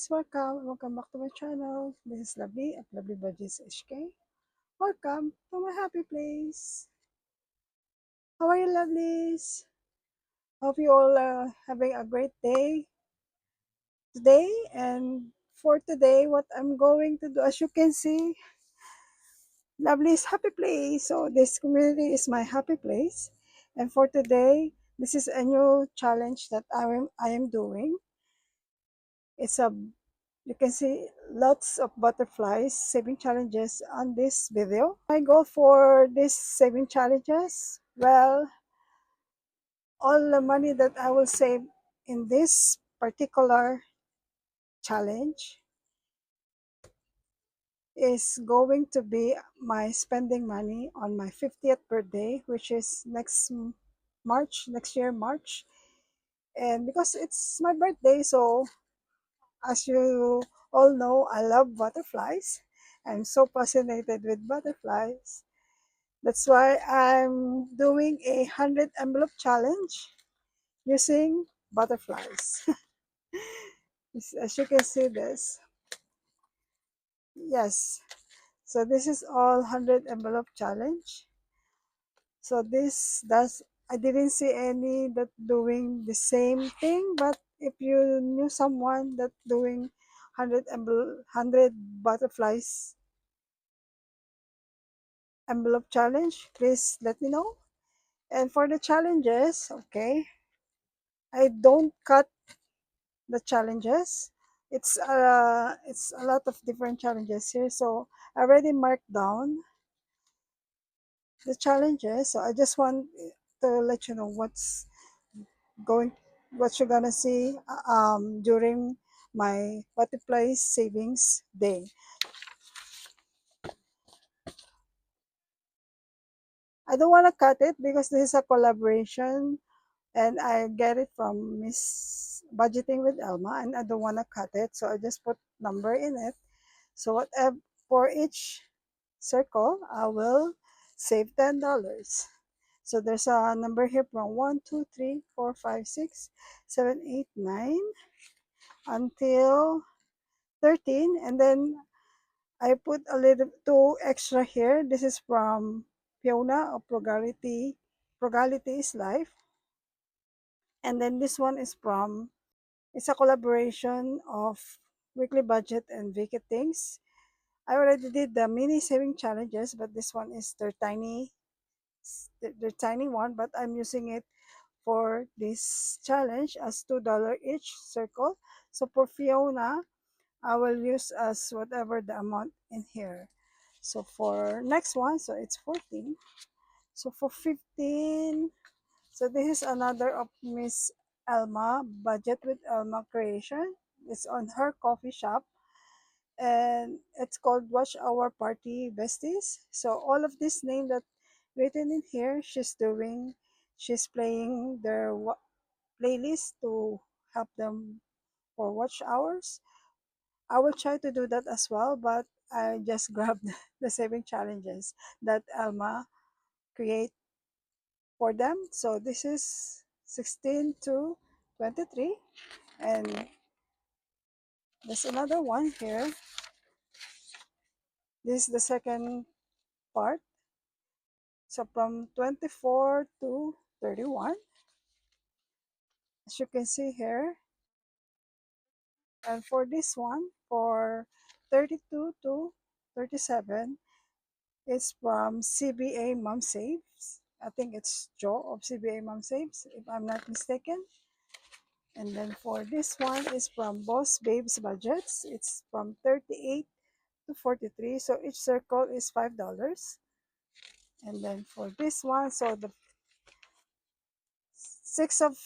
guys, welcome back to my channel. This is Lovely at Lovely Budgets HK. Welcome to my happy place. How are you, lovelies? Hope you all are having a great day today. And for today, what I'm going to do, as you can see, Lovely's happy place. So this community is my happy place. And for today, this is a new challenge that I am doing. It's a You can see lots of butterflies saving challenges on this video. My goal for this saving challenges, well, all the money that I will save in this particular challenge is going to be my spending money on my 50th birthday, which is next year, March. And because it's my birthday, so as you all know, I love butterflies. I'm so fascinated with butterflies. That's why I'm doing a 100 envelope challenge using butterflies. As you can see this. Yes. So this is all 100 envelope challenge. So I didn't see any that doing the same thing, but if you knew someone that doing 100 butterflies envelope challenge, please let me know. And for the challenges, okay, I don't cut the challenges. It's a lot of different challenges here, so I already marked down the challenges. So I just want to let you know going what you're gonna see during my butterfly savings day. I don't want to cut it because this is a collaboration and I get it from Miss Budgeting with Elma, and I don't want to cut it, so I just put number in it. So whatever, for each circle, I will save $10. So there's a number here from 1, 2, 3, 4, 5, 6, 7, 8, 9 until 13, and then I put a little two extra here. This is from Fiona of Frugality is Life. And then this one is it's a collaboration of Weekly Budget and Vicky Things. I already did the mini saving challenges, but this one is their tiny one, but I'm using it for this challenge as $2 each circle. So for Fiona, I will use as whatever the amount in here. So for next one, so it's 14. So for 15, so this is another of Miss Elma, Budget with Elma creation. It's on her coffee shop and it's called Watch Our Party Besties. So all of this name that written in here, she's playing their playlist to help them for watch hours. I will try to do that as well, but I just grabbed the saving challenges that Alma create for them. So this is 16 to 23, and there's another one here. This is the second part. So from 24 to 31, as you can see here. And for this one, for 32 to 37, it's from CBA Mom Saves. I think it's Joe of CBA Mom Saves, if I'm not mistaken. And then for this one is from Boss Babes Budgets. It's from 38 to 43. So each circle is $5. And then for this one, so the six of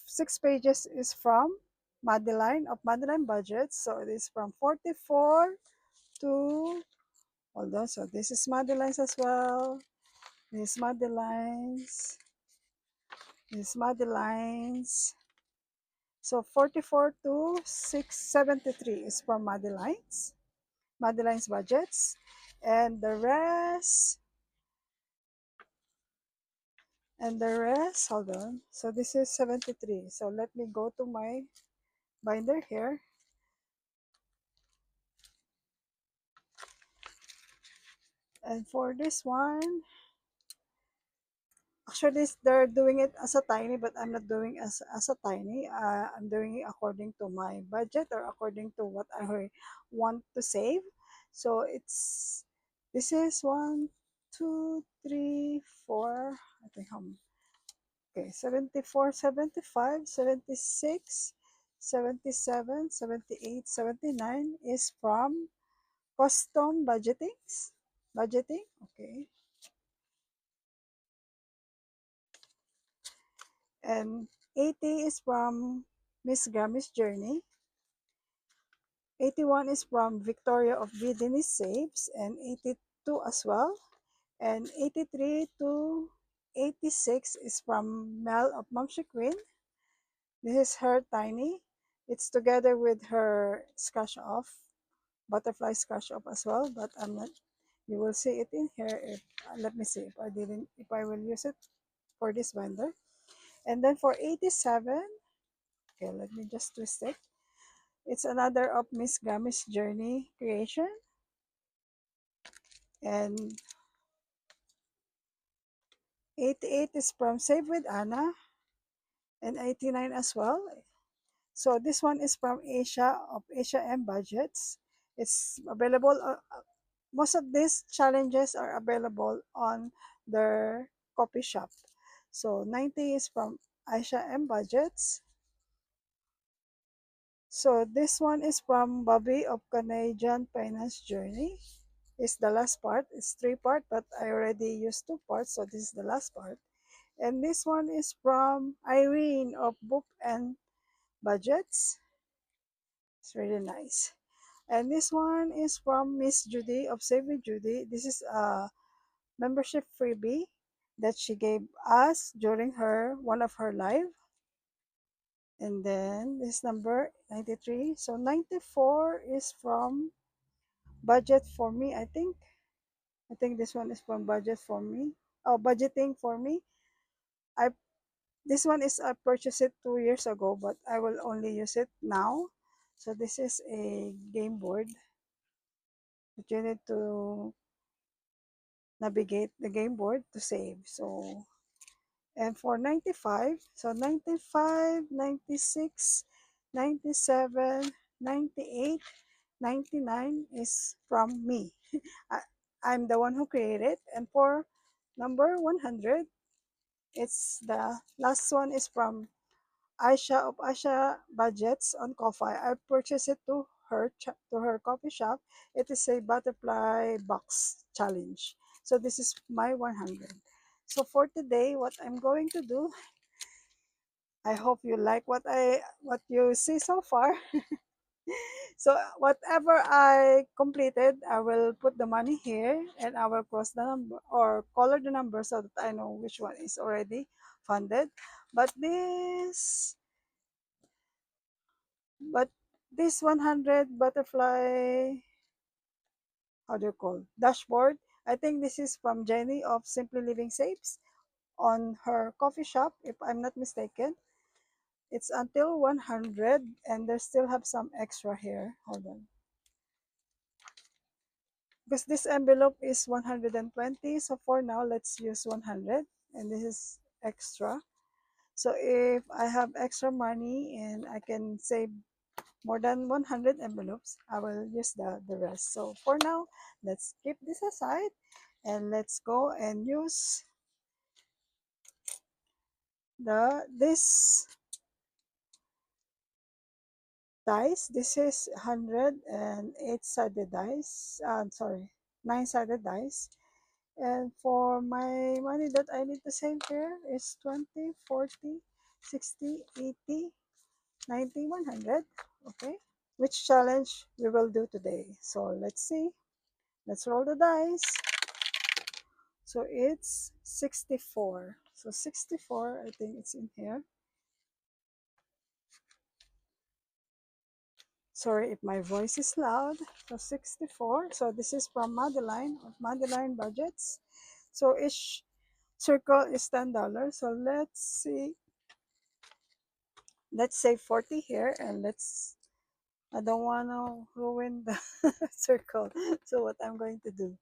6 pages is from Madeline of Madeline Budgets. So it is from 44 to, hold on, so this is Madeline's as well. This is Madeline's. This is Madeline's. So 44 to 673 is from Madeline's Budgets. And the rest, hold on. So this is 73. So let me go to my binder here. And for this one, actually they're doing it as a tiny, but I'm not doing as a tiny. I'm doing it according to my budget or according to what I want to save. So it's this is one, two, three, four. I think how okay, 74, 75, 76, 77, 78, 79 is from custom budgeting. Okay. And 80 is from Miss Grammy's Journey. 81 is from Victoria of Bidini Saves, and 82 as well. And 83 to 86 is from Mel of Momshi Queen. This is her tiny. It's together with her scratch off, butterfly scratch off as well, but I'm not, you will see it in here if, let me see if I will use it for this binder. And then for 87, okay, let me just twist it. It's another of Miss Gammy's Journey creation. And 88 is from Save with Anna, and 89 as well. So this one is from Asia of Asia M Budgets. It's available, most of these challenges are available on their copy shop. So 90 is from Aisha M Budgets. So this one is from Bobby of Canadian Finance Journey. It's the last part. It's three part, but I already used two parts, so this is the last part. And this one is from Irene of Book and Budgets. It's really nice. And this one is from Miss Judy of Save with Judy. This is a membership freebie that she gave us during her one of her live. And then this number 93. So 94 is from Budget for Me, I think. I think this one is from Budget for Me. Oh, Budgeting for Me. I This one is I purchased it 2 years ago, but I will only use it now. So this is a game board that you need to navigate the game board to save. So and for 95, so 95, 96, 97, 98, 99 is from me. I, I'm the one who created. And for number 100, it's the last one is from Aisha of Aisha Budgets on Ko-fi. I purchased it to her coffee shop. It is a butterfly box challenge. So this is my 100. So for today, what I'm going to do, I hope you like what you see so far. So whatever I completed, I will put the money here and I will cross the number or color the number so that I know which one is already funded. But but this 100 butterfly, how do you call, dashboard, I think this is from Jenny of Simply Living Saves on her coffee shop, if I'm not mistaken. It's until 100 and they still have some extra here. Hold on. Because this envelope is 120, so for now let's use 100 and this is extra. So if I have extra money and I can save more than 100 envelopes, I will use the rest. So for now, let's keep this aside and let's go and use this dice. This is 108-sided dice. Sorry, 9-sided dice. And for my money that I need to save here is 20, 40, 60, 80, 90, 100. Okay. Which challenge we will do today. So let's see. Let's roll the dice. So it's 64. So 64, I think it's in here. Sorry if my voice is loud. So 64. So this is from Madeline of Madeline Budgets. So each circle is $10. So let's see. Let's say 40 here and I don't want to ruin the circle. So what I'm going to do.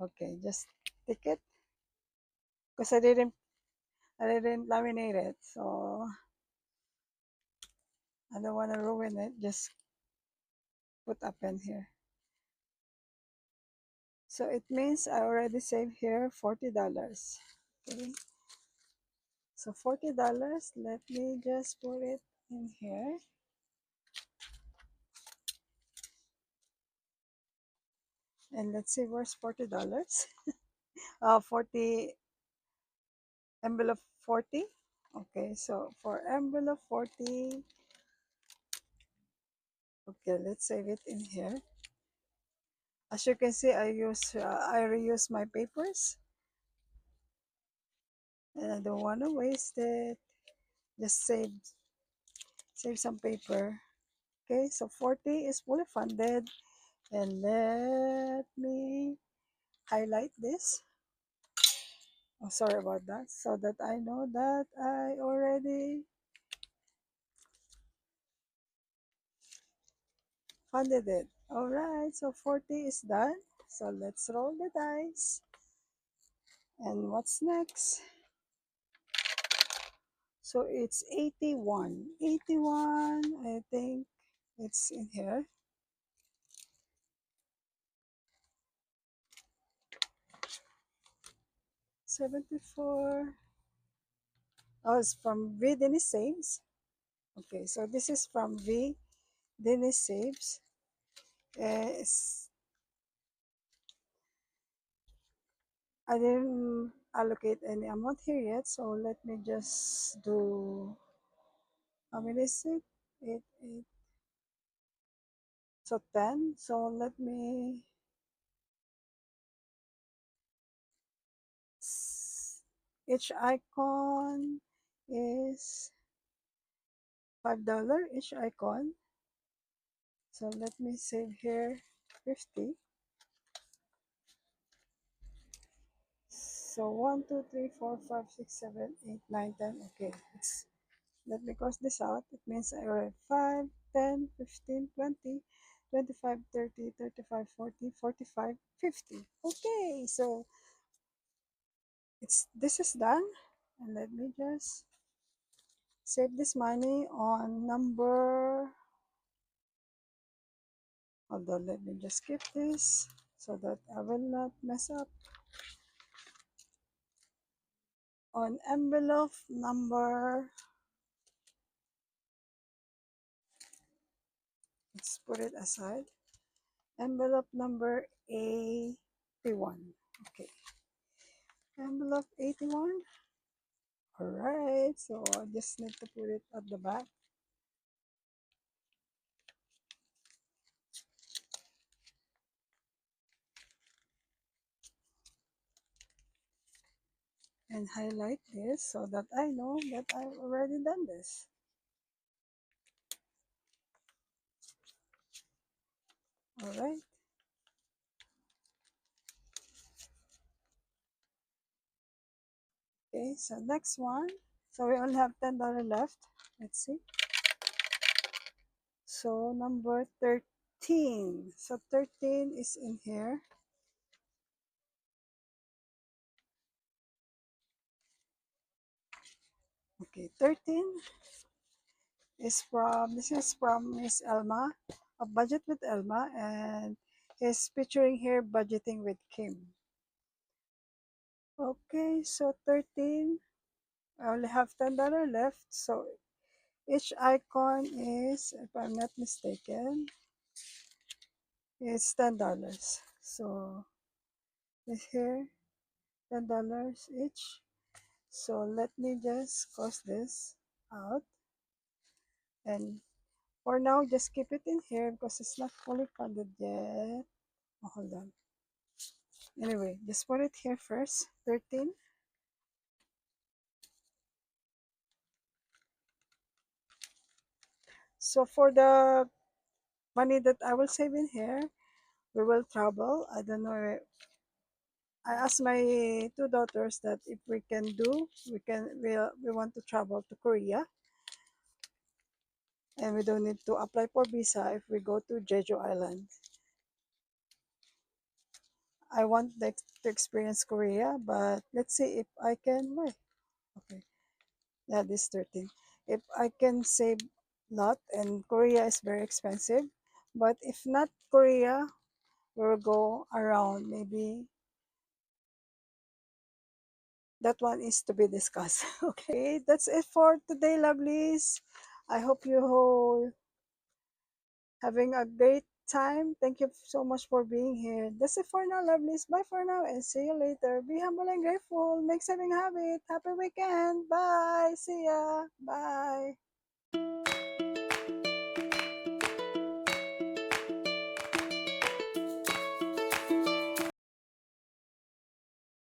Okay, just stick it because I didn't laminate it, so I don't want to ruin it. Just put up in here. So it means I already saved here $40. Okay, so $40. Let me just put it in here. And let's see where's $40. 40 envelope 40. Okay, so for envelope 40, okay, let's save it in here. As you can see, I reuse my papers and I don't want to waste it. Just save some paper. Okay, so 40 is fully funded, and let me highlight this. Oh, sorry about that, so that I know that I already funded it. All right, so 40 is done. So let's roll the dice. And what's next? So it's 81. 81, I think it's in here. 74. Oh, it's from V Dennis Saves. Okay, so this is from V Dennis Saves. It's, I didn't allocate any amount here yet, so let me just do, how many is it? 8, 8. So 10. So let me, each icon is $5 each icon. So let me save here 50. So 1, 2, 3, 4, 5, 6, 7, 8, 9, 10. Okay, let me cross this out. It means I already 5, 10, 15, 20, 25, 30, 35, 40, 45, 50. Okay, so this is done. And let me just save this money on number, hold on, let me just skip this so that I will not mess up. On envelope number, let's put it aside. Envelope number 81. Okay, envelope 81. All right, so I just need to put it at the back. And highlight this so that I know that I've already done this. All right. Okay, so next one. So we only have $10 left. Let's see. So number 13. So 13 is in here. Okay, 13 this is from Miss Elma, a budget with Elma, and he's featuring here budgeting with Kim. Okay, so 13, I only have $10 left, so each icon is, if I'm not mistaken, it's $10. So this here, $10 each. So let me just cross this out, and for now, just keep it in here because it's not fully funded yet. Oh, hold on. Anyway, just put it here first. 13. So for the money that I will save in here, we will travel. I don't know. I asked my two daughters that if we can do, we want to travel to Korea, and we don't need to apply for visa if we go to Jeju Island. I want to experience Korea, but let's see if I can. Wait, okay, yeah, this 13. If I can save lot, and Korea is very expensive, but if not Korea, we'll go around maybe. That one is to be discussed. Okay, that's it for today, lovelies. I hope you having a great time. Thank you so much for being here. That's it for now, lovelies. Bye for now and see you later. Be humble and grateful. Make saving habit. Happy weekend. Bye. See ya. Bye.